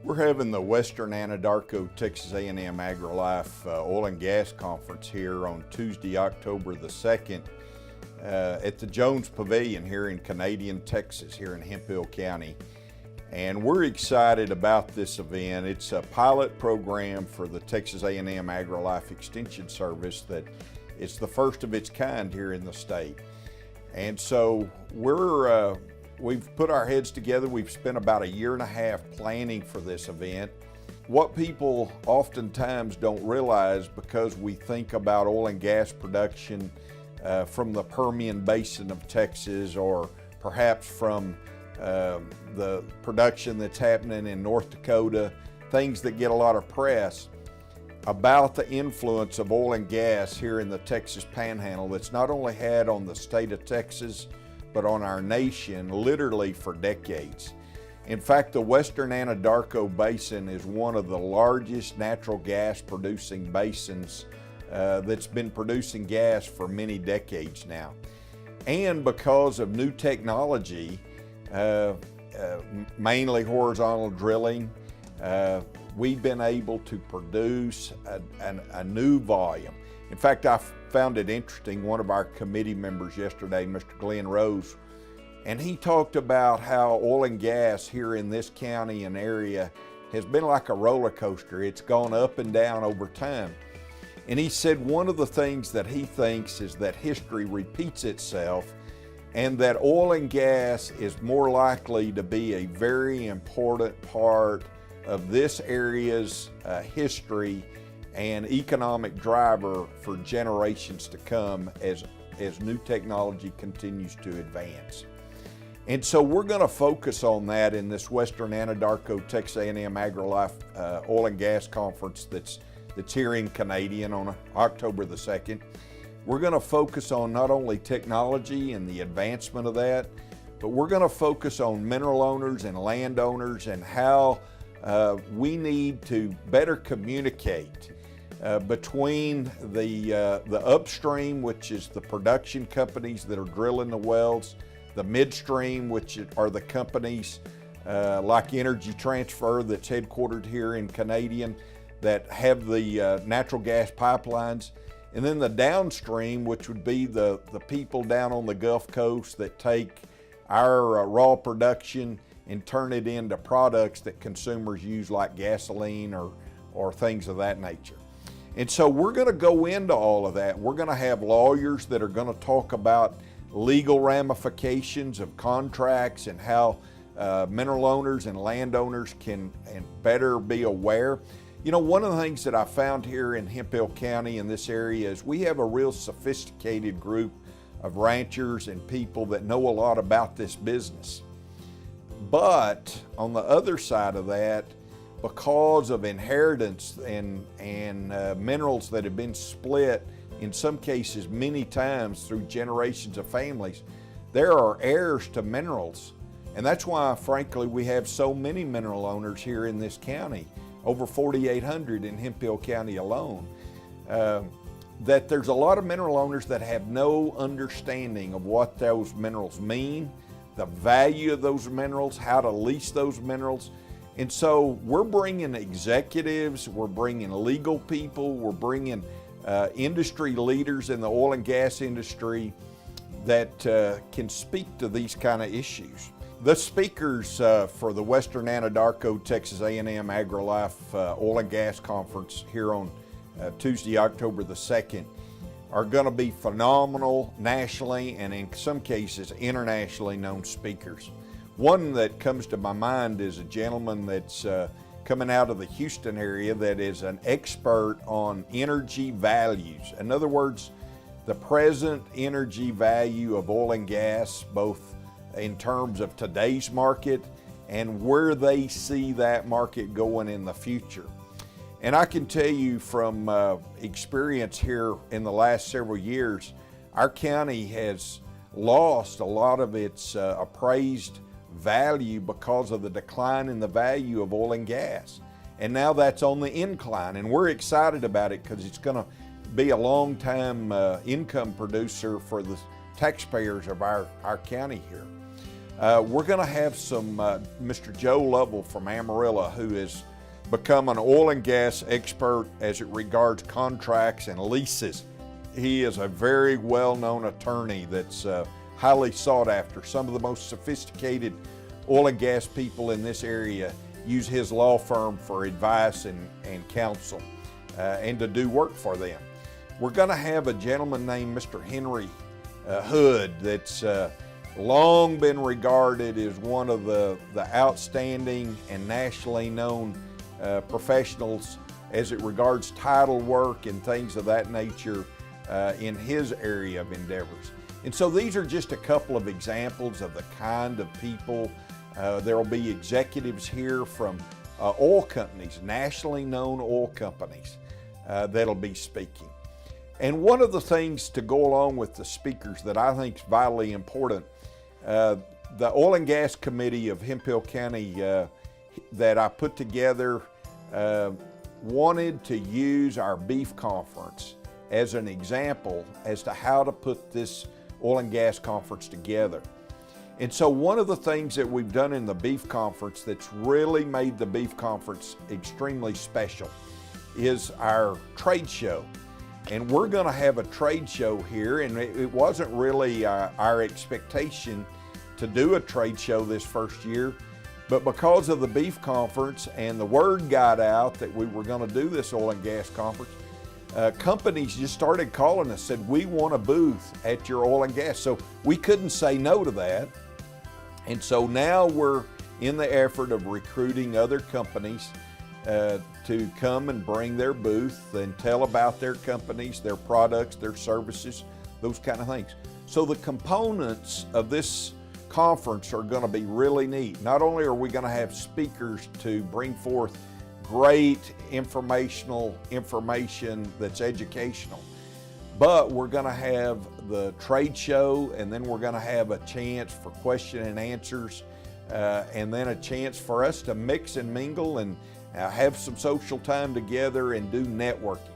We're having the Western Anadarko Texas A&M AgriLife Oil and Gas Conference here on Tuesday, October the 2nd at the Jones Pavilion here in Canadian, Texas, here in Hemphill County. And we're excited about this event. It's a pilot program for the Texas A&M AgriLife Extension Service that it's the first of its kind here in the state. And so we've put our heads together. We've spent about 1.5 years planning for this event. What people oftentimes don't realize, because we think about oil and gas production from the Permian Basin of Texas, or perhaps from the production that's happening in North Dakota, things that get a lot of press, about the influence of oil and gas here in the Texas Panhandle that's not only had on the state of Texas, but on our nation literally for decades. In fact, the Western Anadarko Basin is one of the largest natural gas producing basins that's been producing gas for many decades now. And because of new technology, mainly horizontal drilling, we've been able to produce a new volume. In fact, I found it interesting, one of our committee members yesterday, Mr. Glenn Rose, and he talked about how oil and gas here in this county and area has been like a roller coaster. It's gone up and down over time. And he said one of the things that he thinks is that history repeats itself, and that oil and gas is more likely to be a very important part of this area's history and economic driver for generations to come as new technology continues to advance. And so we're going to focus on that in this Western Anadarko Texas A&M AgriLife Oil and Gas Conference that's here in Canadian on October the 2nd. We're going to focus on not only technology and the advancement of that, but we're going to focus on mineral owners and landowners and how we need to better communicate between the upstream, which is the production companies that are drilling the wells, the midstream, which are the companies like Energy Transfer that's headquartered here in Canadian that have the natural gas pipelines, and then the downstream, which would be the people down on the Gulf Coast that take our raw production and turn it into products that consumers use like gasoline or things of that nature. And so we're going to go into all of that. We're going to have lawyers that are going to talk about legal ramifications of contracts and how mineral owners and landowners can better be aware. You know, one of the things that I found here in Hemphill County in this area is we have a real sophisticated group of ranchers and people that know a lot about this business. But on the other side of that, because of inheritance and minerals that have been split, in some cases many times through generations of families, there are heirs to minerals. And that's why, frankly, we have so many mineral owners here in this county, over 4,800 in Hemphill County alone, that there's a lot of mineral owners that have no understanding of what those minerals mean, the value of those minerals, how to lease those minerals. And so we're bringing executives, we're bringing legal people, we're bringing industry leaders in the oil and gas industry that can speak to these kind of issues. The speakers for the Western Anadarko Texas A&M AgriLife Oil and Gas Conference here on Tuesday, October the 2nd are going to be phenomenal nationally and in some cases internationally known speakers. One that comes to my mind is a gentleman that's coming out of the Houston area that is an expert on energy values. In other words, the present energy value of oil and gas, both in terms of today's market and where they see that market going in the future. And I can tell you from experience here in the last several years, our county has lost a lot of its appraised value because of the decline in the value of oil and gas. And now that's on the incline, and we're excited about it because it's going to be a long-time income producer for the taxpayers of our county here. We're going to have some Mr. Joe Lovell from Amarillo, who has become an oil and gas expert as it regards contracts and leases. He is a very well-known attorney that's highly sought after. Some of the most sophisticated oil and gas people in this area use his law firm for advice and counsel and to do work for them. We're going to have a gentleman named Mr. Henry Hood that's long been regarded as one of the outstanding and nationally known professionals as it regards title work and things of that nature in his area of endeavors. And so these are just a couple of examples of the kind of people. There will be executives here from oil companies, nationally known oil companies, that'll be speaking. And one of the things to go along with the speakers that I think is vitally important, the Oil and Gas Committee of Hemphill County that I put together wanted to use our beef conference as an example as to how to put this oil and gas conference together. And so one of the things that we've done in the beef conference that's really made the beef conference extremely special is our trade show. And we're going to have a trade show here, and it wasn't really our expectation to do a trade show this first year, but because of the beef conference and the word got out that we were going to do this oil and gas conference, companies just started calling us, said, we want a booth at your oil and gas. So we couldn't say no to that. And so now we're in the effort of recruiting other companies to come and bring their booth and tell about their companies, their products, their services, those kind of things. So the components of this conference are going to be really neat. Not only are we going to have speakers to bring forth great information that's educational, but we're going to have the trade show, and then we're going to have a chance for question and answers, and then a chance for us to mix and mingle and have some social time together and do networking.